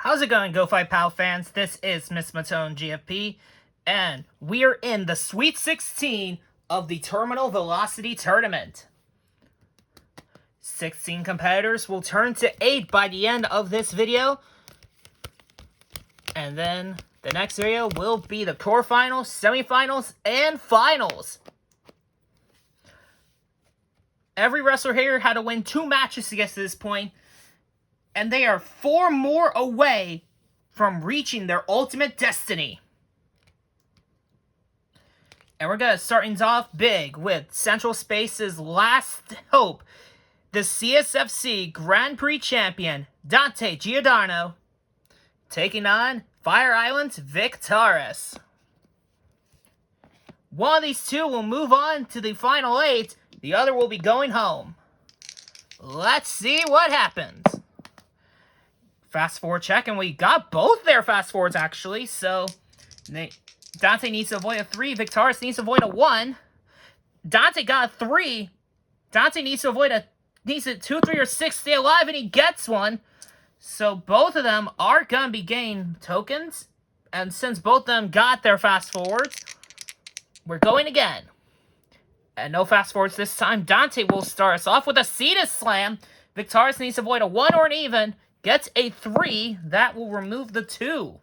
How's it going, GoFightPow fans? This is Miss Matone GFP, and we are in the Sweet 16 of the Terminal Velocity Tournament. 16 competitors will turn to 8 by the end of this video, and then the next video will be the quarterfinals, semifinals, and finals. Every wrestler here had to win 2 matches to get to this point, and they are 4 more away from reaching their ultimate destiny. And we're going to start things off big with Central Space's last hope, the CSFC Grand Prix champion, Dante Giordano, taking on Fire Island's Victaris. One of these two will move on to the final 8, the other will be going home. Let's see what happens. Fast forward check, and we got both their fast forwards actually. So Dante needs to avoid a 3, Victaris needs to avoid a 1. Dante got a 3. Dante needs to avoid a 2, 3, or 6 stay alive, and he gets one. So both of them are gonna be gain tokens, and since both of them got their fast forwards, we're going again. And no fast forwards this time. Dante will start us off with a Cetus Slam. Victaris needs to avoid a 1 or an even. Gets a 3. That will remove the 2.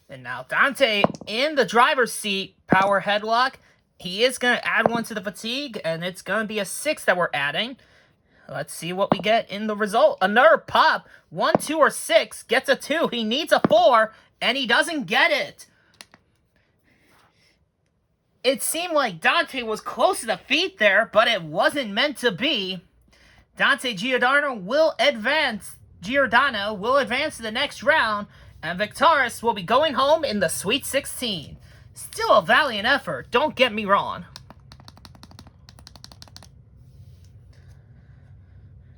And now Dante in the driver's seat. Power headlock. He is going to add 1 to the fatigue. And it's going to be a 6 that we're adding. Let's see what we get in the result. Another pop. 1, 2, or 6. Gets a 2. He needs a 4. And he doesn't get it. It seemed like Dante was close to defeat there, but it wasn't meant to be. Dante Giordano will advance to the next round, and Victaris will be going home in the Sweet 16. Still a valiant effort, don't get me wrong.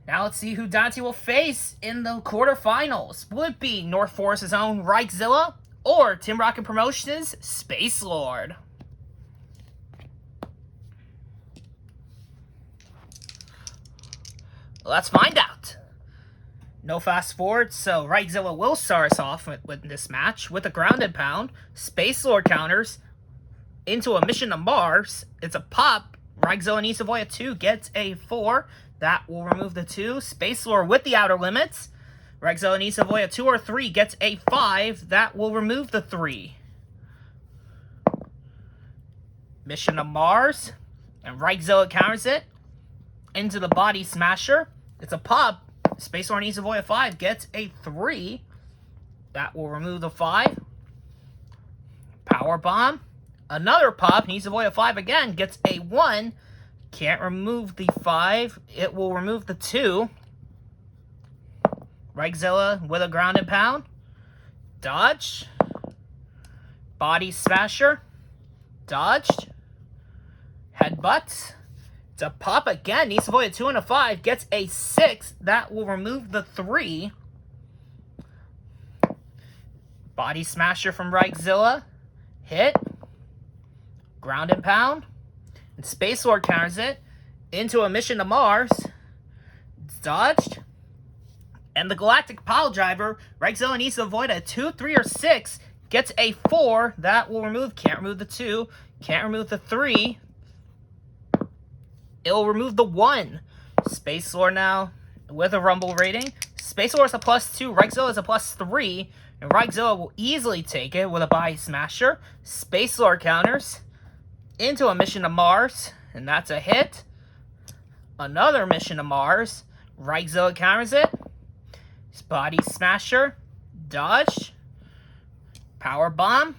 Now let's see who Dante will face in the quarterfinals. Will it be North Forest's own Reichzilla or Tim Rocket Promotions' Space Lord? Let's find out. No fast forward, so Reichzilla will start us off with this match with a grounded pound. Space Lord counters into a mission to Mars. It's a pop. Reichzilla needs to avoid a 2, gets a 4. That will remove the 2. Space Lord with the outer limits. Reichzilla needs to avoid a 2 or 3, gets a 5. That will remove the 3. Mission to Mars. And Reichzilla counters it into the Body Smasher. It's a pop. Space Lord needs to avoid a 5. Gets a 3. That will remove the 5. Power Bomb. Another pop. Needs to avoid a 5 again. Gets a 1. Can't remove the 5. It will remove the 2. Reichzilla with a grounded pound. Dodge. Body Smasher. Dodged. Headbutt. It's a pop again. Needs to avoid a 2 and a 5. Gets a 6. That will remove the 3. Body Smasher from Reichzilla. Hit. Ground and pound. And Space Lord counters it into a mission to Mars. It's dodged. And the Galactic Pile Driver. Reichzilla needs to avoid a 2, 3, or 6. Gets a 4. That will remove. Can't remove the 2. Can't remove the 3. It'll remove the 1. Space Lord now with a Rumble rating. Space Lord is a +2. Reichzilla is a +3. And Reichzilla will easily take it with a Body Smasher. Space Lord counters into a mission to Mars. And that's a hit. Another mission to Mars. Reichzilla counters it. Body Smasher. Dodge. Power Bomb.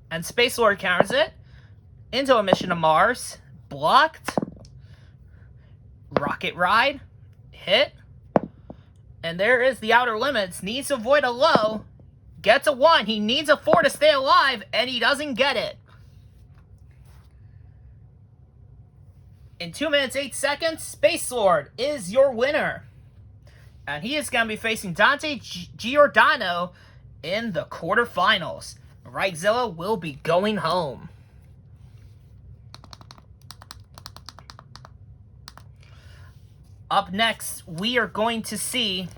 And Space Lord counters it into a mission to Mars. Blocked. Rocket Ride. Hit. And there is the outer limits. Needs to avoid a low. Gets a 1. He needs a 4 to stay alive, and he doesn't get it. In 2 minutes, 8 seconds, Space Lord is your winner. And he is going to be facing Dante Giordano in the quarterfinals. Reichzilla will be going home. Up next, we are going to see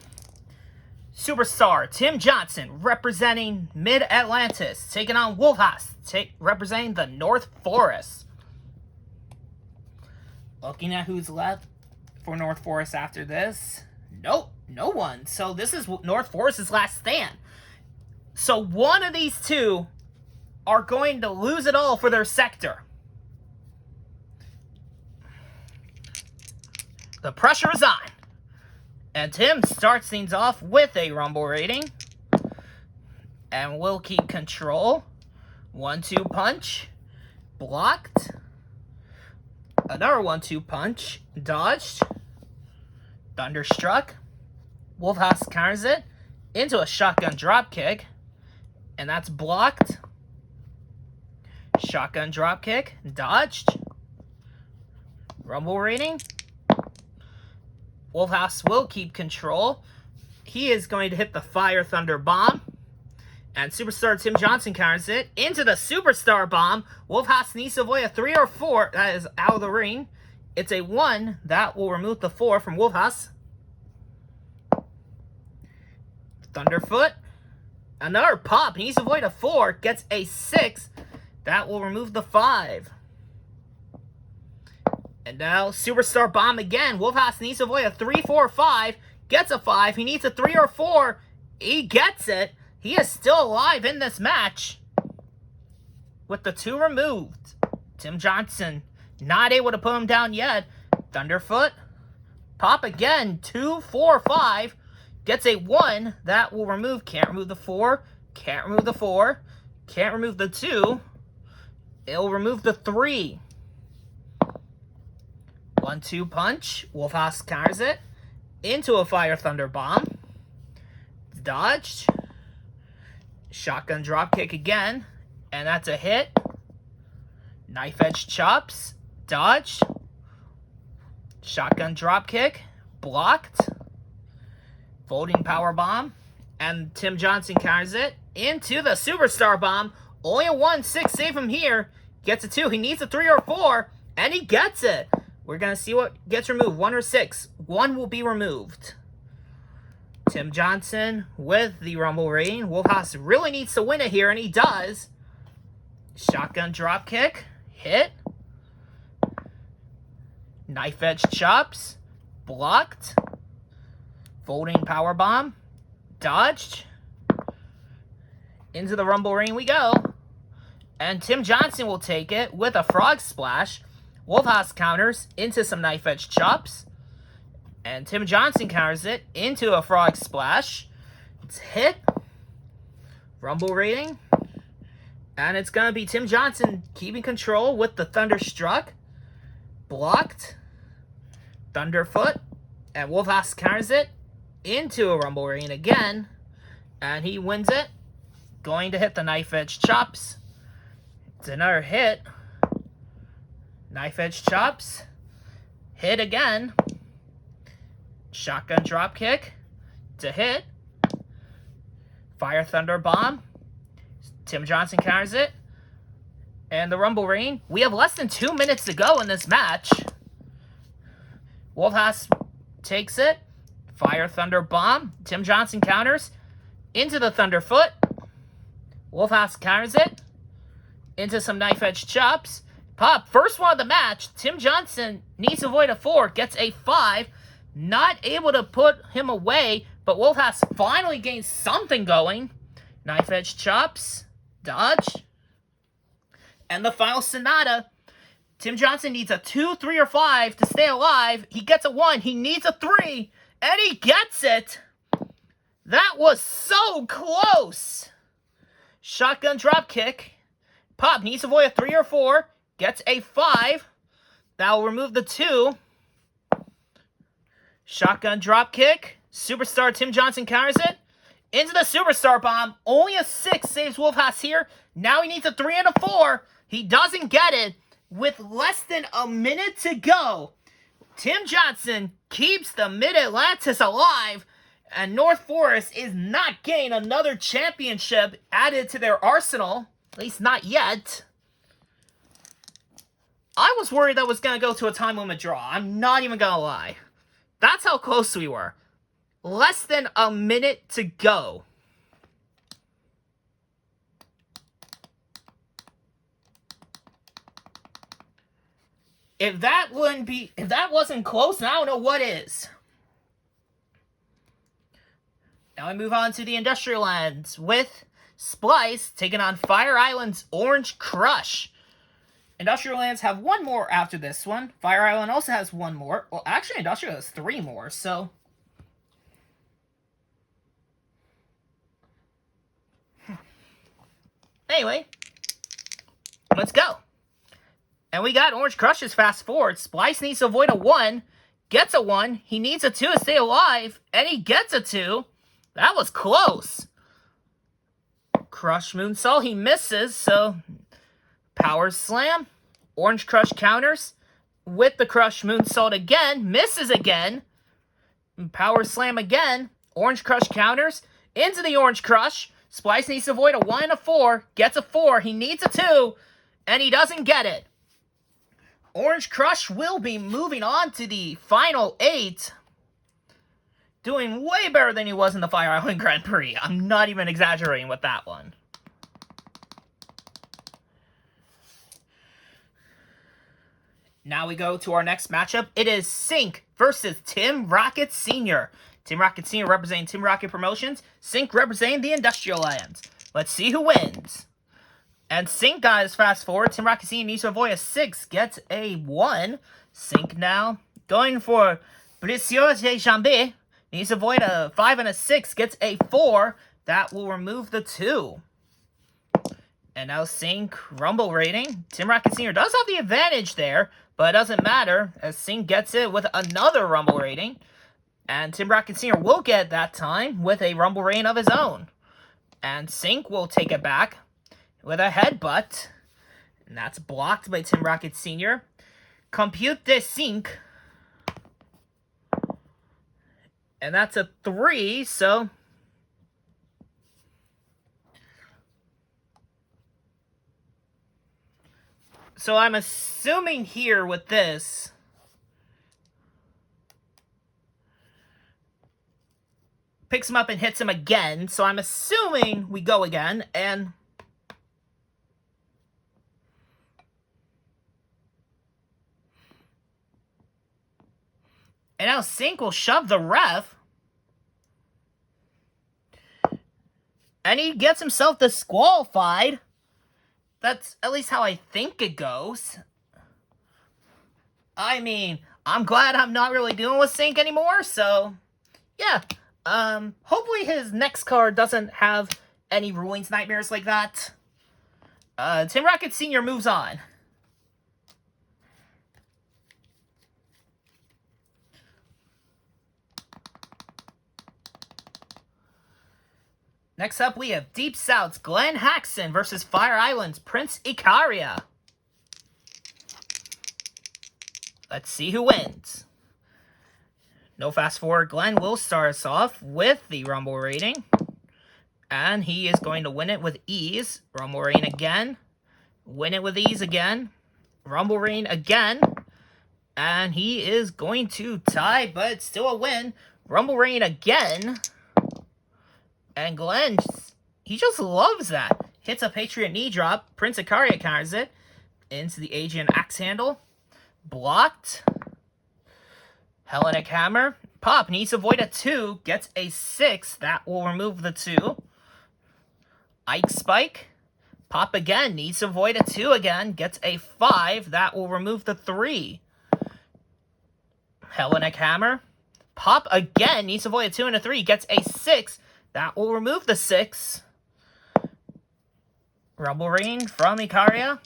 Superstar Tim Johnson representing Mid-Atlantis, taking on Wolfhaus, representing the North Forest. Looking at who's left for North Forest after this. Nope, no one. So this is North Forest's last stand. So one of these two are going to lose it all for their sector. The pressure is on. And Tim starts things off with a rumble rating. And will keep control. 1-2 punch. Blocked. Another 1-2 punch. Dodged. Thunderstruck. Wolfhaus counters it into a shotgun dropkick. And that's blocked. Shotgun dropkick. Dodged. Rumble rating. Wolfhaus will keep control. He is going to hit the Fire Thunder Bomb. And Superstar Tim Johnson counters it into the Superstar Bomb. Wolfhaus needs to avoid a 3 or 4. That is out of the ring. It's a 1. That will remove the 4 from Wolfhaus. Thunderfoot. Another pop. He needs to avoid a 4. Gets a 6. That will remove the 5. And now, Superstar Bomb again. Wolfhaus needs to avoid a 3, 4, 5. Gets a 5. He needs a 3 or 4. He gets it. He is still alive in this match. With the 2 removed. Tim Johnson not able to put him down yet. Thunderfoot. Pop again. 2, 4, 5. Gets a 1. That will remove. Can't remove the 4. Can't remove the 4. Can't remove the 2. It'll remove the 3. 1-2 punch. Wolfhaus counters it into a Fire Thunder Bomb. Dodged. Shotgun dropkick again. And that's a hit. Knife edge chops. Dodged. Shotgun dropkick. Blocked. Folding power bomb. And Tim Johnson counters it into the Superstar Bomb. Only a 1-6 save him here. Gets a 2. He needs a 3 or 4. And he gets it. We're going to see what gets removed. 1 or 6. 1 will be removed. Tim Johnson with the rumble rating. Wolfhaus really needs to win it here, and he does. Shotgun dropkick. Hit. Knife edge chops. Blocked. Folding power bomb. Dodged. Into the rumble ring we go. And Tim Johnson will take it with a frog splash. Wolfhaus counters into some knife edge chops. And Tim Johnson counters it into a frog splash. It's hit. Rumble rating. And it's going to be Tim Johnson keeping control with the Thunderstruck. Blocked. Thunderfoot. And Wolfhaus counters it into a rumble rating again. And he wins it. Going to hit the knife edge chops. It's another hit. Knife edge chops. Hit again. Shotgun dropkick. To hit. Fire Thunder Bomb. Tim Johnson counters it. And the rumble ring. We have less than 2 minutes to go in this match. Wolfhaus takes it. Fire Thunder Bomb. Tim Johnson counters. Into the Thunderfoot. Wolfhaus counters it. Into some knife edge chops. Pop, first one of the match. Tim Johnson needs to avoid a 4. Gets a 5. Not able to put him away. But Wolfhaus finally gains something going. Knife edge chops. Dodge. And the final Sonata. Tim Johnson needs a 2, 3, or 5 to stay alive. He gets a 1. He needs a 3. And he gets it. That was so close. Shotgun dropkick. Pop needs to avoid a 3 or 4. Gets a 5. That will remove the 2. Shotgun dropkick. Superstar Tim Johnson counters it. Into the Superstar Bomb. Only a 6 saves Wolfhaus here. Now he needs a 3 and a 4. He doesn't get it. With less than a minute to go, Tim Johnson keeps the Mid-Atlantis alive. And North Forest is not getting another championship added to their arsenal. At least not yet. I was worried that was going to go to a time limit draw. I'm not even going to lie. That's how close we were. less than a minute to go. If that wasn't close, then I don't know what is. Now we move on to the Industrial Lands with Splice taking on Fire Island's Orange Crush. Industrial Lands have one more after this one. Fire Island also has one more. Well, actually, Industrial has 3 more, so... Anyway, let's go. And we got Orange Crush's fast forward. Splice needs to avoid a 1. Gets a 1. He needs a 2 to stay alive. And he gets a 2. That was close. Crush Moonsault. He misses, so... Power Slam. Orange Crush counters. With the Crush Moonsault again. Misses again. Power Slam again. Orange Crush counters. Into the Orange Crush. Splice needs to avoid a 1 and a 4. Gets a 4. He needs a 2. And he doesn't get it. Orange Crush will be moving on to the final 8. Doing way better than he was in the Fire Island Grand Prix. I'm not even exaggerating with that one. Now we go to our next matchup. It is Sync versus Tim Rocket Sr. Tim Rocket Sr. representing Tim Rocket Promotions. Sync representing the Industrial Lands. Let's see who wins. And Sync got his fast forward. Tim Rocket Sr. needs to avoid a 6. Gets a 1. Sync now. Going for Précieux de Jambe. Needs to avoid a 5 and a 6. Gets a 4. That will remove the 2. And now Sync Rumble rating. Tim Rocket Sr. does have the advantage there. But it doesn't matter. As Sync gets it with another Rumble rating. And Tim Rocket Sr. will get that time with a Rumble rating of his own. And Sync will take it back with a headbutt. And that's blocked by Tim Rocket Sr. Compute de Sync. And that's a 3, so... So I'm assuming here with this... Picks him up and hits him again, so I'm assuming we go again, and... And now Sync will shove the ref. And he gets himself disqualified. That's at least how I think it goes. I mean, I'm glad I'm not really dealing with Sync anymore, so... Yeah. Hopefully his next card doesn't have any rulings nightmares like that. Tim Rocket Sr. moves on. Next up, we have Deep South's Glenn Haxon versus Fire Island's Prince Icaria. Let's see who wins. No fast forward, Glenn will start us off with the Rumble rating. And he is going to win it with ease. Rumble rating again. Win it with ease again. Rumble rating again. And he is going to tie, but still a win. Rumble rating again. And Glenn, he just loves that. Hits a Patriot knee drop. Prince Icaria counters it. Into the Aegean axe handle. Blocked. Hellenic hammer. Pop needs to avoid a 2. Gets a 6. That will remove the 2. Ike spike. Pop again. Needs to avoid a 2 again. Gets a 5. That will remove the 3. Hellenic hammer. Pop again. Needs to avoid a 2 and a 3. Gets a 6. That will remove the 6. Rumble rain from Icaria.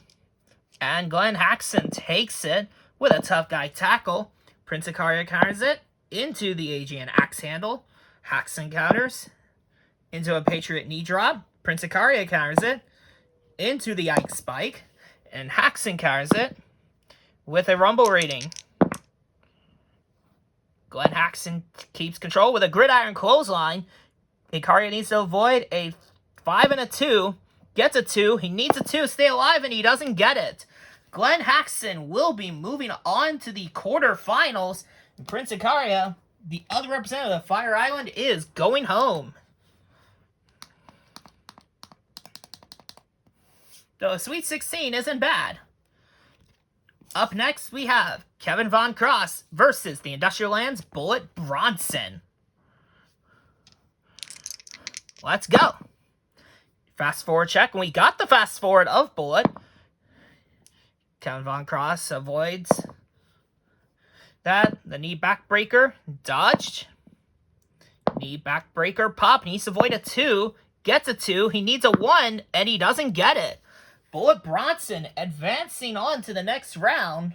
And Glenn Haxon takes it with a tough guy tackle. Prince Icaria counters it into the Aegean axe handle. Haxon counters into a Patriot knee drop. Prince Icaria counters it into the Ike spike. And Haxon counters it with a Rumble rating. Glenn Haxon keeps control with a Gridiron clothesline. Icaria needs to avoid a 5 and a 2. Gets a 2. He needs a 2 to stay alive, and he doesn't get it. Glenn Haxon will be moving on to the quarterfinals. Prince Icaria the other representative of Fire Island is going home. The Sweet 16 isn't bad. Up next, we have Kevin Von Cross versus the Industrial Land's Bullet Bronson. Let's go. Fast forward check, and we got the fast forward of Bullet. Kevin Von Cross avoids that. The knee backbreaker, dodged. Knee backbreaker, pop, needs to avoid a 2. Gets a 2, he needs a 1, and he doesn't get it. Bullet Bronson advancing on to the next round,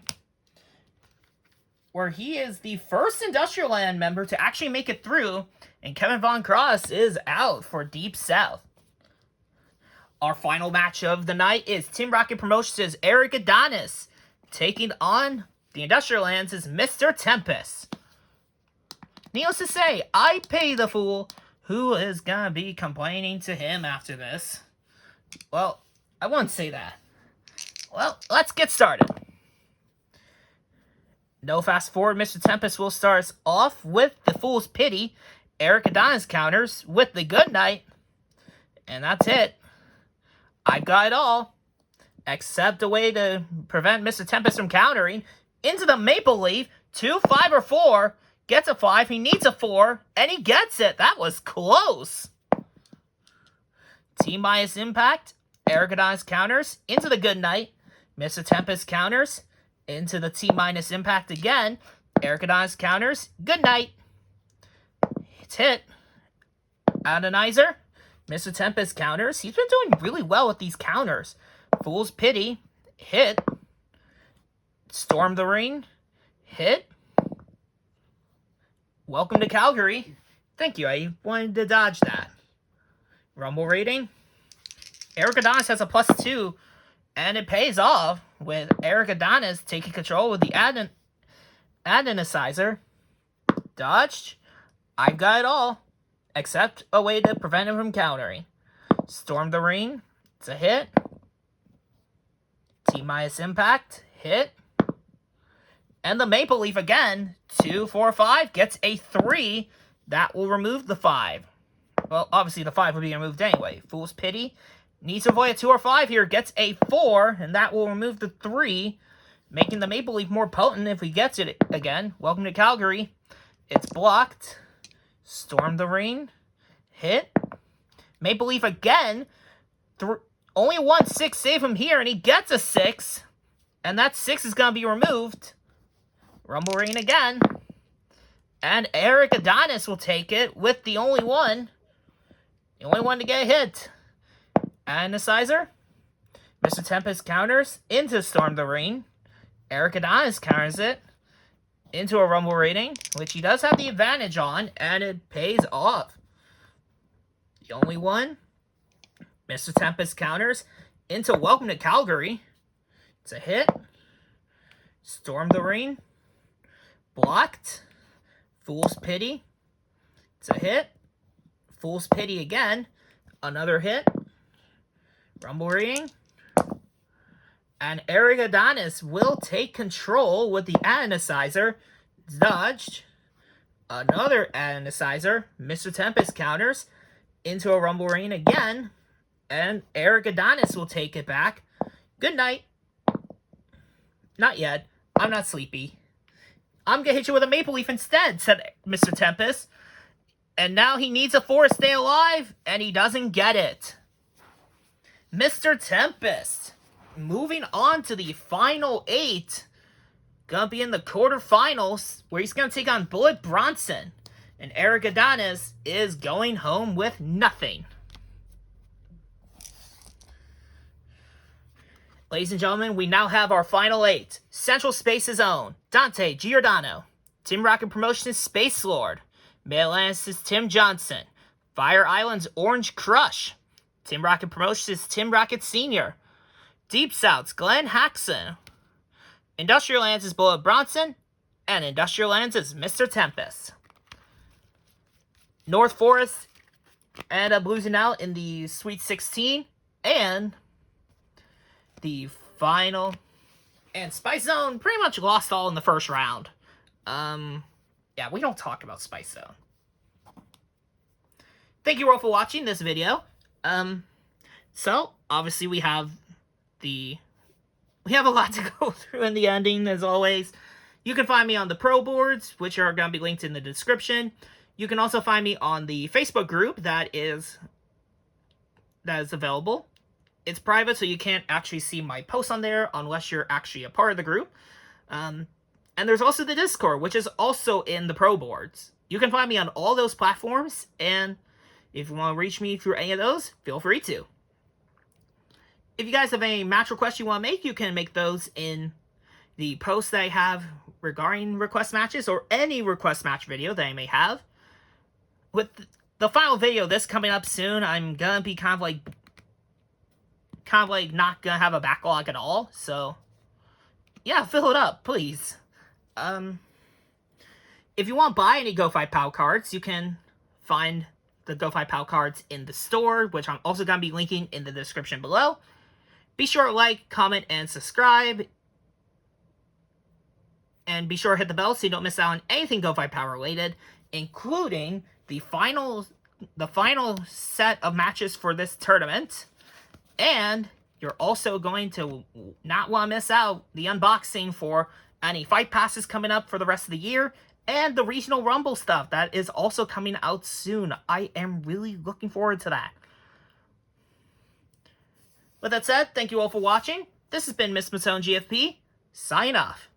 where he is the first Industrial Land member to actually make it through, and Kevin Von Cross is out for Deep South. Our final match of the night is Team Rocket Promotions' Eric Adonis taking on the Industrial Lands' Mr. Tempest. Needless to say, I pay the fool who is gonna be complaining to him after this. Well, I won't say that. Well, let's get started. No fast forward, Mr. Tempest will start us off with the Fool's Pity. Eric Adonis counters with the Good Night. And that's it. I got it all. Except a way to prevent Mr. Tempest from countering. Into the Maple Leaf. 2, 5, or 4. Gets a 5. He needs a 4. And he gets it. That was close. T-minus impact. Eric Adonis counters. Into the Good Night. Mr. Tempest counters. Into the T-minus impact again. Eric Adonis counters. Good Night. It's hit. Adonizer. Mr. Tempest counters. He's been doing really well with these counters. Fool's Pity. Hit. Storm the Ring. Hit. Welcome to Calgary. Thank you. I wanted to dodge that. Rumble rating. Eric Adonis has a +2. And it pays off with Eric Adonis taking control with the Adonicizer. Dodged. I've got it all. Except a way to prevent him from countering. Storm the Ring. It's a hit. T-minus impact. Hit. And the Maple Leaf again. 2, 4, 5. Gets a 3. That will remove the 5. Well, obviously the 5 will be removed anyway. Fool's Pity. Needs to avoid a 2 or 5 here. Gets a 4. And that will remove the 3. Making the Maple Leaf more potent if he gets it again. Welcome to Calgary. It's blocked. Storm the Ring. Hit. Maple Leaf again. Only 1 6 save him here, and he gets a 6. And that 6 is going to be removed. Rumble Rain again. And Eric Adonis will take it with the only one. The only one to get hit. Adonicizer. Mr. Tempest counters into Storm the Ring. Eric Adonis counters it into a Rumble rating, which he does have the advantage on, and it pays off. The only one, Mr. Tempest counters into Welcome to Calgary. It's a hit. Storm the Ring. Blocked. Fool's Pity. It's a hit. Fool's Pity again. Another hit. Rumble rating. And Eric Adonis will take control with the Adonicizer. Dodged. Another Adonicizer. Mr. Tempest counters into a Rumble Rain again. And Eric Adonis will take it back. Good night. Not yet. I'm not sleepy. I'm going to hit you with a Maple Leaf instead, said Mr. Tempest. And now he needs a 4 to stay alive, and he doesn't get it. Mr. Tempest. Moving on to the final 8. Gonna be in the quarterfinals, where he's gonna take on Bullet Bronson. And Eric Adonis is going home with nothing. Ladies and gentlemen, we now have our final 8. Central Space's own Dante Giordano. Team Rocket Promotions' Space Lord. Mid-Atlantis' Tim Johnson. Fire Island's Orange Crush. Team Rocket Promotions' Tim Rocket Sr. Deep South's Glenn Haxon. Industrial Lands' Bullet Bronson. And Industrial Lands' Mr. Tempest. North Forest ended up losing out in the Sweet 16. And the final. And Spice Zone pretty much lost all in the first round. Yeah, we don't talk about Spice Zone. Thank you all for watching this video. So, obviously we have a lot to go through in the ending, as always. You can find me on the Pro Boards, which are going to be linked in the description. You can also find me on the Facebook group that is available. It's private, so you can't actually see my posts on there unless you're actually a part of the group. And there's also the Discord, which is also in the Pro Boards. You can find me on all those platforms, and if you want to reach me through any of those, feel free to. If you guys have any match requests you want to make, you can make those in the posts that I have regarding request matches, or any request match video that I may have. With the final video this coming up soon, I'm gonna be kind of like not gonna have a backlog at all, so yeah, fill it up, please. If you want to buy any GoFightPow cards, you can find the GoFightPow cards in the store, which I'm also gonna be linking in the description below. Be sure to like, comment, and subscribe. And be sure to hit the bell so you don't miss out on anything GoFightPow related, including the final set of matches for this tournament. And you're also going to not want to miss out the unboxing for any fight passes coming up for the rest of the year, and the regional rumble stuff that is also coming out soon. I am really looking forward to that. With that said, thank you all for watching. This has been Miss Matone GFP, signing off.